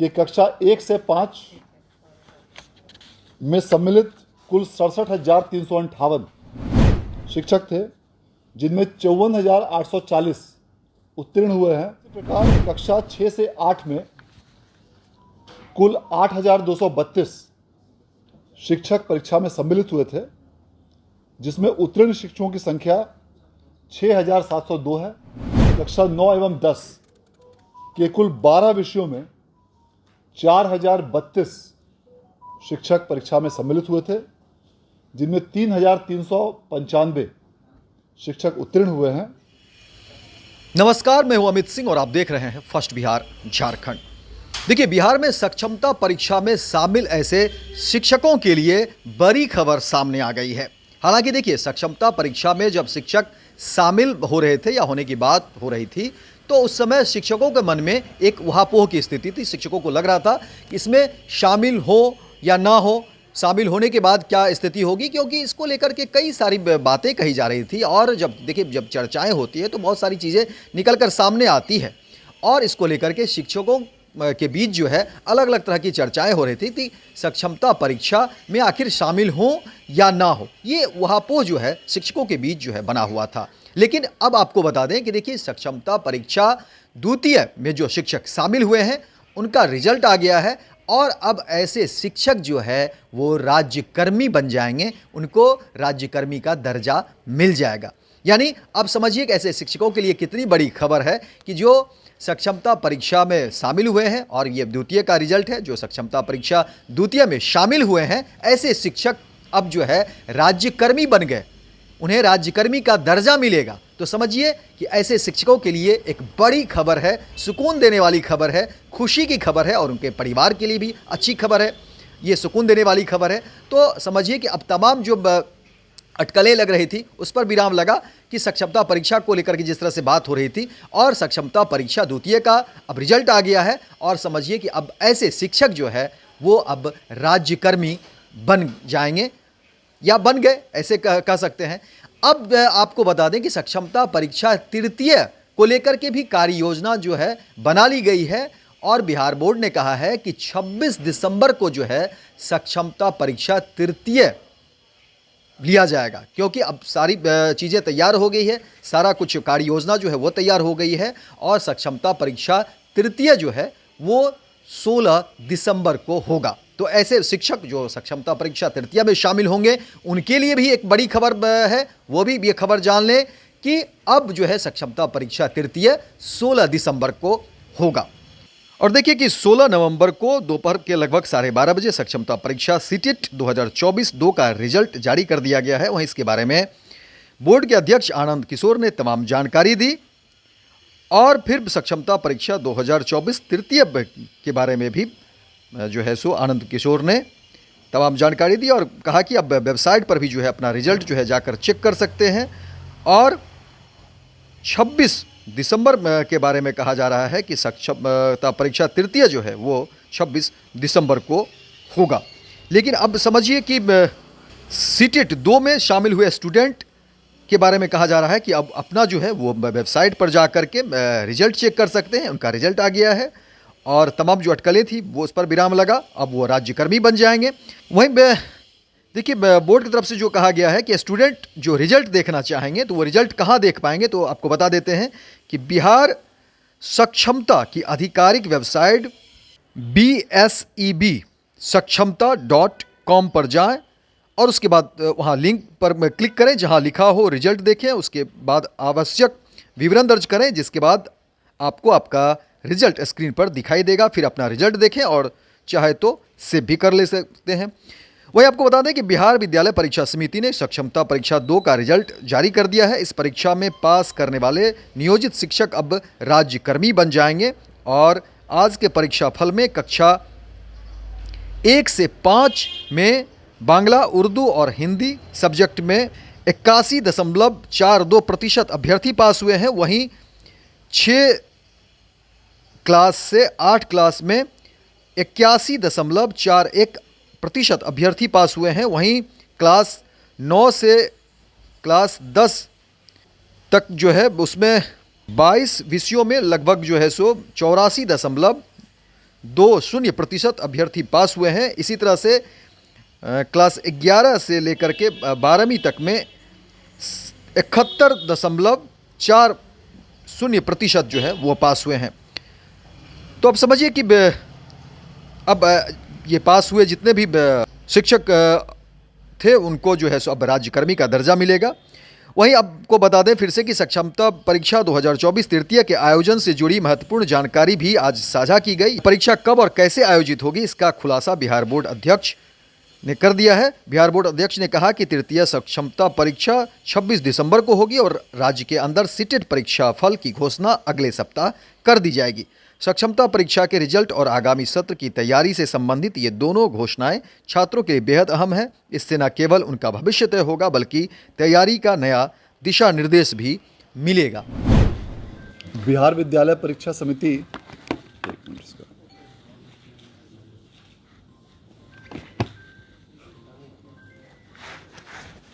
कि कक्षा 1 से 5 में सम्मिलित कुल 67,358 शिक्षक थे, जिनमें 54,840 उत्तीर्ण हुए हैं। इसी प्रकार कक्षा 6 से 8 में कुल 8,232 शिक्षक परीक्षा में सम्मिलित हुए थे, जिसमें उत्तीर्ण शिक्षकों की संख्या 6,702 है। कक्षा 9 एवं 10 के कुल 12 विषयों में 4,032 शिक्षक परीक्षा में सम्मिलित हुए थे, जिनमें 3,395 शिक्षक उत्तीर्ण हुए हैं। नमस्कार, मैं हूं अमित सिंह और आप देख रहे हैं फर्स्ट बिहार झारखंड। देखिए, बिहार में सक्षमता परीक्षा में शामिल ऐसे शिक्षकों के लिए बड़ी खबर सामने आ गई है। हालांकि देखिए, सक्षमता परीक्षा में जब शिक्षक शामिल हो रहे थे या होने की बात हो रही थी, तो उस समय शिक्षकों के मन में एक उहापोह की स्थिति थी। शिक्षकों को लग रहा था कि इसमें शामिल हो या ना हो, शामिल होने के बाद क्या स्थिति होगी, क्योंकि इसको लेकर के कई सारी बातें कही जा रही थी। और जब देखिए, जब चर्चाएं होती है तो बहुत सारी चीज़ें निकल कर सामने आती है, और इसको लेकर के शिक्षकों के बीच जो है अलग अलग तरह की चर्चाएं हो रही थी सक्षमता परीक्षा में आखिर शामिल हो या ना हो। ये उहापोह जो है शिक्षकों के बीच जो है बना हुआ था। लेकिन अब आपको बता दें कि देखिए, सक्षमता परीक्षा द्वितीय में जो शिक्षक शामिल हुए हैं उनका रिजल्ट आ गया है, और अब ऐसे शिक्षक जो है वो राज्यकर्मी बन जाएंगे, उनको राज्यकर्मी का दर्जा मिल जाएगा। यानी अब समझिए कि ऐसे शिक्षकों के लिए कितनी बड़ी खबर है कि जो सक्षमता परीक्षा में शामिल हुए हैं, और ये द्वितीय का रिजल्ट है, जो सक्षमता परीक्षा द्वितीय में शामिल हुए हैं, ऐसे शिक्षक अब जो है राज्यकर्मी बन गए, उन्हें राज्यकर्मी का दर्जा मिलेगा। तो समझिए कि ऐसे शिक्षकों के लिए एक बड़ी खबर है, सुकून देने वाली खबर है, खुशी की खबर है, और उनके परिवार के लिए भी अच्छी खबर है, ये सुकून देने वाली खबर है। तो समझिए कि अब तमाम जो अटकलें लग रही थी उस पर विराम लगा कि सक्षमता परीक्षा को लेकर के जिस तरह से बात हो रही थी, और सक्षमता परीक्षा द्वितीय का अब रिजल्ट आ गया है, और समझिए कि अब ऐसे शिक्षक जो है वो अब राज्यकर्मी बन जाएंगे, या बन गए, ऐसे कह सकते हैं। अब आपको बता दें कि सक्षमता परीक्षा तृतीय को लेकर के भी कार्य योजना जो है बना ली गई है, और बिहार बोर्ड ने कहा है कि 26 दिसंबर को जो है सक्षमता परीक्षा तृतीय लिया जाएगा, क्योंकि अब सारी चीज़ें तैयार हो गई है, सारा कुछ कार्य योजना जो है वो तैयार हो गई है, और सक्षमता परीक्षा तृतीय जो है वो 16 दिसंबर को होगा। तो ऐसे शिक्षक जो सक्षमता परीक्षा तृतीय में शामिल होंगे उनके लिए भी एक बड़ी खबर है, वो भी ये खबर जान लें कि अब जो है सक्षमता परीक्षा तृतीय 16 दिसंबर को होगा। और देखिए कि 16 नवंबर को दोपहर के लगभग 12:30 बजे सक्षमता परीक्षा सीटेट 2024-2 का रिजल्ट जारी कर दिया गया है। वहीं इसके बारे में बोर्ड के अध्यक्ष आनंद किशोर ने तमाम जानकारी दी, और फिर सक्षमता परीक्षा 2024 तृतीय के बारे में भी जो है सो आनंद किशोर ने तमाम जानकारी दी, और कहा कि अब वेबसाइट पर भी जो है अपना रिजल्ट जो है जाकर चेक कर सकते हैं। और 26 दिसंबर के बारे में कहा जा रहा है कि सक्षमता परीक्षा तृतीय जो है वो 26 दिसंबर को होगा। लेकिन अब समझिए कि सीटेट 2 में शामिल हुए स्टूडेंट के बारे में कहा जा रहा है कि अब अपना जो है वो वेबसाइट पर जा कर के रिजल्ट चेक कर सकते हैं। उनका रिजल्ट आ गया है, और तमाम जो अटकलें थी वो उस पर विराम लगा, अब वो राज्यकर्मी बन जाएंगे। वहीं देखिए, बोर्ड की तरफ से जो कहा गया है कि स्टूडेंट जो रिजल्ट देखना चाहेंगे तो वो रिजल्ट कहाँ देख पाएंगे, तो आपको बता देते हैं कि बिहार सक्षमता की आधिकारिक वेबसाइट BSEB सक्षमता.com पर जाएं, और उसके बाद वहाँ लिंक पर क्लिक करें जहाँ लिखा हो रिजल्ट देखें। उसके बाद आवश्यक विवरण दर्ज करें, जिसके बाद आपको आपका रिजल्ट स्क्रीन पर दिखाई देगा। फिर अपना रिजल्ट देखें, और चाहे तो सेव भी कर ले सकते हैं। वही आपको बता दें कि बिहार विद्यालय परीक्षा समिति ने सक्षमता परीक्षा 2 का रिजल्ट जारी कर दिया है। इस परीक्षा में पास करने वाले नियोजित शिक्षक अब राज्यकर्मी बन जाएंगे, और आज के परीक्षा फल में कक्षा 1 से 5 में बांग्ला, उर्दू और हिंदी सब्जेक्ट में 81.42% अभ्यर्थी पास हुए हैं। वहीं 6 क्लास से 8 क्लास में 81.41% अभ्यर्थी पास हुए हैं। वहीं क्लास 9 से क्लास 10 तक जो है उसमें 22 विषयों में लगभग जो है सो 2.0% अभ्यर्थी पास हुए हैं। इसी तरह से क्लास 11 से लेकर के 12वीं तक में 71.40% जो है वो पास हुए हैं। तो अब समझिए कि अब ये पास हुए जितने भी शिक्षक थे उनको जो है सो अब राज्यकर्मी का दर्जा मिलेगा। वहीं आपको बता दें फिर से कि सक्षमता परीक्षा 2024 तृतीय के आयोजन से जुड़ी महत्वपूर्ण जानकारी भी आज साझा की गई। परीक्षा कब और कैसे आयोजित होगी इसका खुलासा बिहार बोर्ड अध्यक्ष ने कर दिया है। बिहार बोर्ड अध्यक्ष ने कहा कि तृतीय सक्षमता परीक्षा 26 दिसंबर को होगी और राज्य के अंदर सीटेट परीक्षा फल की घोषणा अगले सप्ताह कर दी जाएगी। सक्षमता परीक्षा के रिजल्ट और आगामी सत्र की तैयारी से संबंधित ये दोनों घोषणाएं छात्रों के लिए बेहद अहम है। इससे न केवल उनका भविष्य तय होगा बल्कि तैयारी का नया दिशा निर्देश भी मिलेगा। बिहार विद्यालय परीक्षा समिति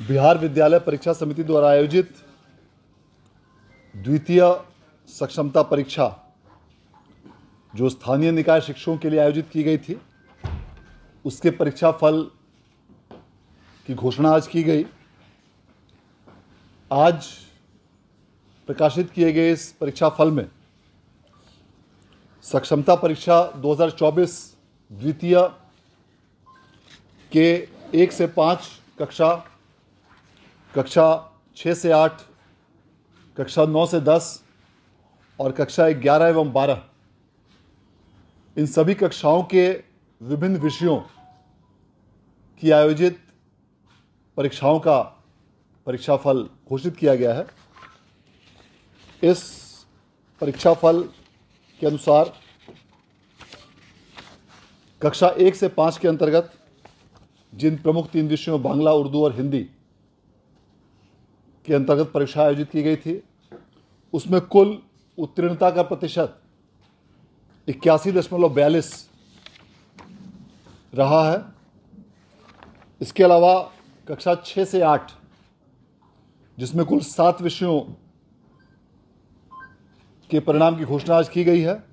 बिहार विद्यालय परीक्षा समिति द्वारा आयोजित द्वितीय सक्षमता परीक्षा जो स्थानीय निकाय शिक्षकों के लिए आयोजित की गई थी, उसके परीक्षा फल की घोषणा आज की गई। आज प्रकाशित किए गए इस परीक्षा फल में सक्षमता परीक्षा 2024 द्वितीय के 1 से 5 कक्षा 6 से 8, कक्षा 9 से 10 और कक्षा 11 एवं 12 इन सभी कक्षाओं के विभिन्न विषयों की आयोजित परीक्षाओं का परीक्षाफल घोषित किया गया है। इस परीक्षाफल के अनुसार कक्षा 1 से 5 के अंतर्गत जिन प्रमुख 3 विषयों बांग्ला, उर्दू और हिंदी के अंतर्गत परीक्षा आयोजित की गई थी, उसमें कुल उत्तीर्णता का प्रतिशत 81.42 रहा है। इसके अलावा कक्षा 6 से 8 जिसमें कुल 7 विषयों के परिणाम की घोषणा आज की गई है,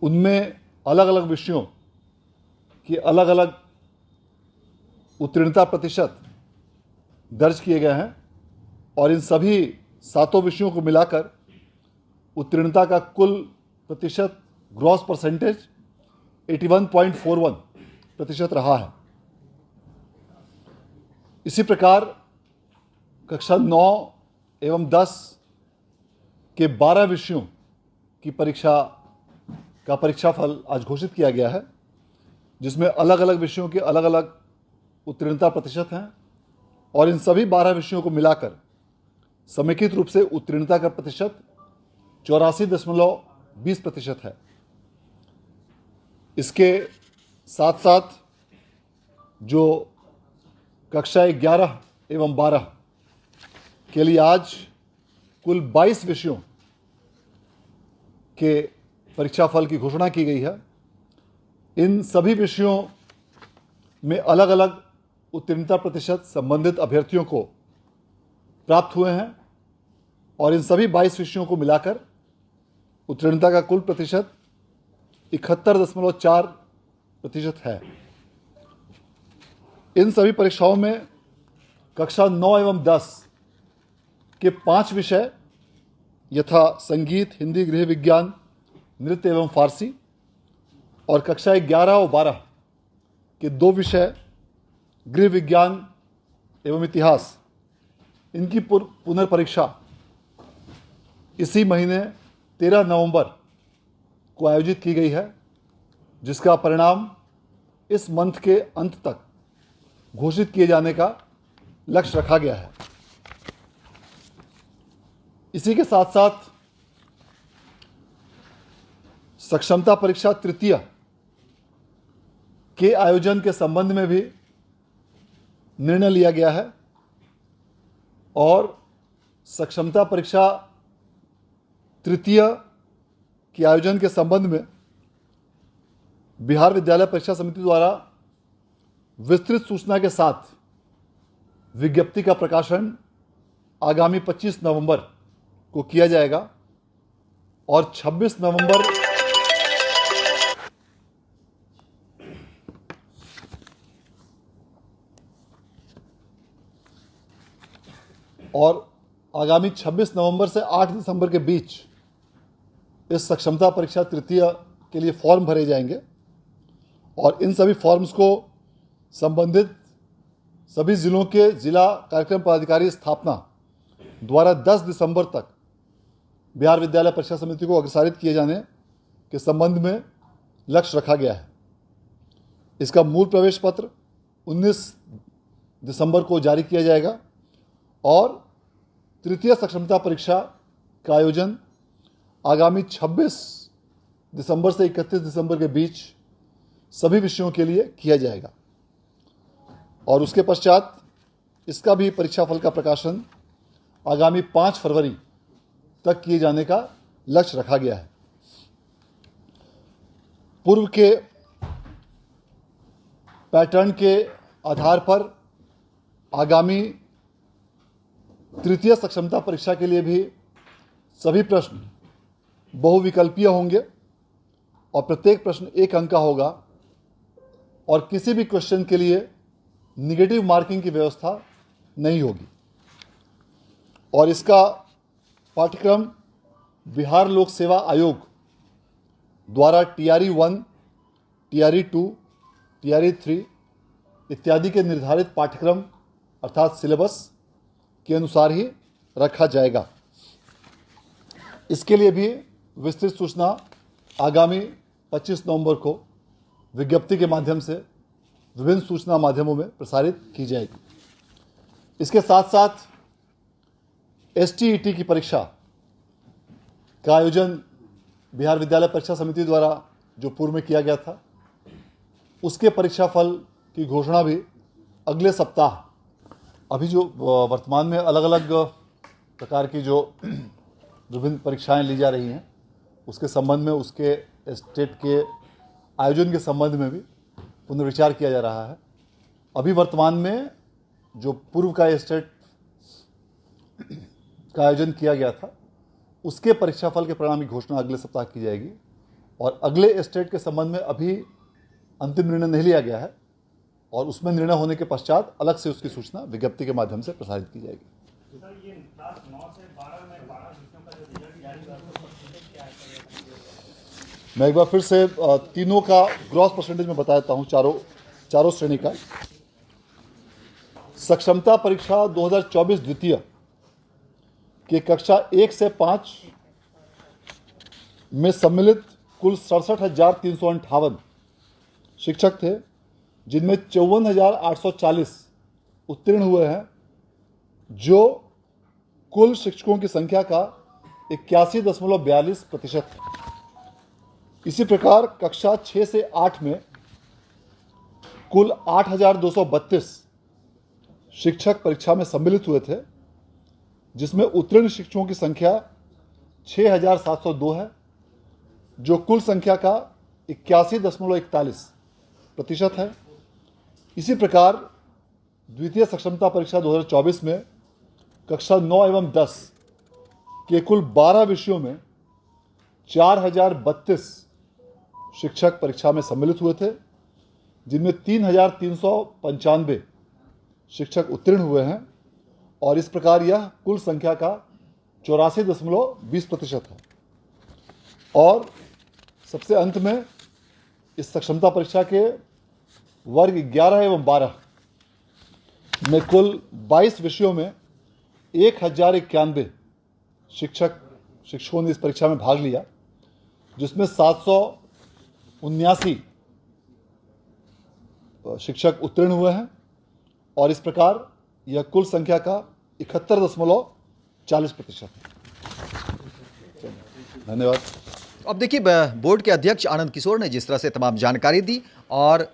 उनमें अलग अलग विषयों के अलग अलग उत्तीर्णता प्रतिशत दर्ज किए गए हैं और इन सभी 7 विषयों को मिलाकर उत्तीर्णता का कुल प्रतिशत ग्रॉस परसेंटेज 81.41% रहा है। इसी प्रकार कक्षा 9 एवं 10 के 12 विषयों की परीक्षा का परीक्षाफल आज घोषित किया गया है, जिसमें अलग अलग विषयों के अलग अलग उत्तीर्णता प्रतिशत हैं और इन सभी 12 विषयों को मिलाकर समेकित रूप से उत्तीर्णता का प्रतिशत 84.20% है। इसके साथ साथ जो कक्षा 11 एवं 12 के लिए आज कुल 22 विषयों के परीक्षाफल की घोषणा की गई है। इन सभी विषयों में अलग अलग उत्तीर्णता प्रतिशत संबंधित अभ्यर्थियों को प्राप्त हुए हैं और इन सभी 22 विषयों को मिलाकर उत्तीर्णता का कुल प्रतिशत 71.4% है। इन सभी परीक्षाओं में कक्षा 9 एवं 10 के 5 विषय यथा संगीत, हिंदी, गृह विज्ञान, नृत्य एवं फारसी और कक्षा 11 और 12 के 2 विषय गृह विज्ञान एवं इतिहास, इनकी पुनर्परीक्षा इसी महीने 13 नवंबर को आयोजित की गई है, जिसका परिणाम इस मंथ के अंत तक घोषित किए जाने का लक्ष्य रखा गया है। इसी के साथ साथ सक्षमता परीक्षा तृतीय के आयोजन के संबंध में भी निर्णय लिया गया है और सक्षमता परीक्षा तृतीय के आयोजन के संबंध में बिहार विद्यालय परीक्षा समिति द्वारा विस्तृत सूचना के साथ विज्ञप्ति का प्रकाशन आगामी 25 नवंबर को किया जाएगा और 26 नवंबर और आगामी 26 नवंबर से 8 दिसंबर के बीच इस सक्षमता परीक्षा तृतीय के लिए फॉर्म भरे जाएंगे और इन सभी फॉर्म्स को संबंधित सभी जिलों के जिला कार्यक्रम पदाधिकारी स्थापना द्वारा 10 दिसंबर तक बिहार विद्यालय परीक्षा समिति को अग्रसारित किए जाने के संबंध में लक्ष्य रखा गया है। इसका मूल प्रवेश पत्र 19 दिसंबर को जारी किया जाएगा और तृतीय सक्षमता परीक्षा का आयोजन आगामी 26 दिसंबर से 31 दिसंबर के बीच सभी विषयों के लिए किया जाएगा और उसके पश्चात इसका भी परीक्षाफल का प्रकाशन आगामी 5 फरवरी तक किए जाने का लक्ष्य रखा गया है। पूर्व के पैटर्न के आधार पर आगामी तृतीय सक्षमता परीक्षा के लिए भी सभी प्रश्न बहुविकल्पीय होंगे और प्रत्येक प्रश्न 1 अंक का होगा और किसी भी क्वेश्चन के लिए निगेटिव मार्किंग की व्यवस्था नहीं होगी और इसका पाठ्यक्रम बिहार लोक सेवा आयोग द्वारा TRE 1, TRE 2, TRE 3 इत्यादि के निर्धारित पाठ्यक्रम अर्थात सिलेबस के अनुसार ही रखा जाएगा। इसके लिए भी विस्तृत सूचना आगामी 25 नवंबर को विज्ञप्ति के माध्यम से विभिन्न सूचना माध्यमों में प्रसारित की जाएगी। इसके साथ साथ STET की परीक्षा का आयोजन बिहार विद्यालय परीक्षा समिति द्वारा जो पूर्व में किया गया था उसके परीक्षा फल की घोषणा भी अगले सप्ताह, अभी जो वर्तमान में अलग अलग प्रकार की जो विभिन्न परीक्षाएं ली जा रही हैं उसके संबंध में, उसके स्टेट के आयोजन के संबंध में भी पुनर्विचार किया जा रहा है। अभी वर्तमान में जो पूर्व का स्टेट का आयोजन किया गया था उसके परीक्षाफल के परिणाम की घोषणा अगले सप्ताह की जाएगी और अगले स्टेट के संबंध में अभी अंतिम निर्णय नहीं लिया गया है और उसमें निर्णय होने के पश्चात अलग से उसकी सूचना विज्ञप्ति के माध्यम से प्रसारित की जाएगी। सर, ये क्लास 9 से 12 में 12 विषयों का जो रिजल्ट जारी हुआ है उसका क्या है? मैं एक बार फिर से तीनों का ग्रॉस परसेंटेज में बता देता हूँ, चारों श्रेणी का। सक्षमता परीक्षा 2024 द्वितीय के कक्षा 1 से 5 में सम्मिलित कुल 67,358 शिक्षक थे, जिनमें 54,840 उत्तीर्ण हुए हैं, जो कुल शिक्षकों की संख्या का 81.42% है। इसी प्रकार कक्षा 6 से 8 में कुल 8,232 शिक्षक परीक्षा में सम्मिलित हुए थे, जिसमें उत्तीर्ण शिक्षकों की संख्या 6,702 है, जो कुल संख्या का 81.41% है। इसी प्रकार द्वितीय सक्षमता परीक्षा 2024 में कक्षा 9 एवं 10 के कुल 12 विषयों में 4,032 शिक्षक परीक्षा में सम्मिलित हुए थे, जिनमें 3,395 शिक्षक उत्तीर्ण हुए हैं और इस प्रकार यह कुल संख्या का 84.20% है। और सबसे अंत में इस सक्षमता परीक्षा के वर्ग 11 एवं 12 में कुल 22 विषयों में 1,091 शिक्षकों ने इस परीक्षा में भाग लिया, जिसमें 779 शिक्षक उत्तीर्ण हुए हैं और इस प्रकार यह कुल संख्या का 71.40% है। धन्यवाद। अब देखिए, बोर्ड के अध्यक्ष आनंद किशोर ने जिस तरह से तमाम जानकारी दी और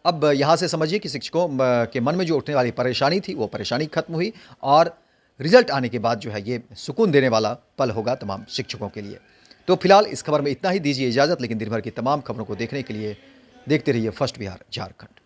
अब यहाँ से समझिए कि शिक्षकों के मन में जो उठने वाली परेशानी थी वो परेशानी खत्म हुई और रिजल्ट आने के बाद जो है ये सुकून देने वाला पल होगा तमाम शिक्षकों के लिए। तो फिलहाल इस खबर में इतना ही, दीजिए इजाज़त। लेकिन दिन भर की तमाम खबरों को देखने के लिए देखते रहिए फर्स्ट बिहार झारखंड।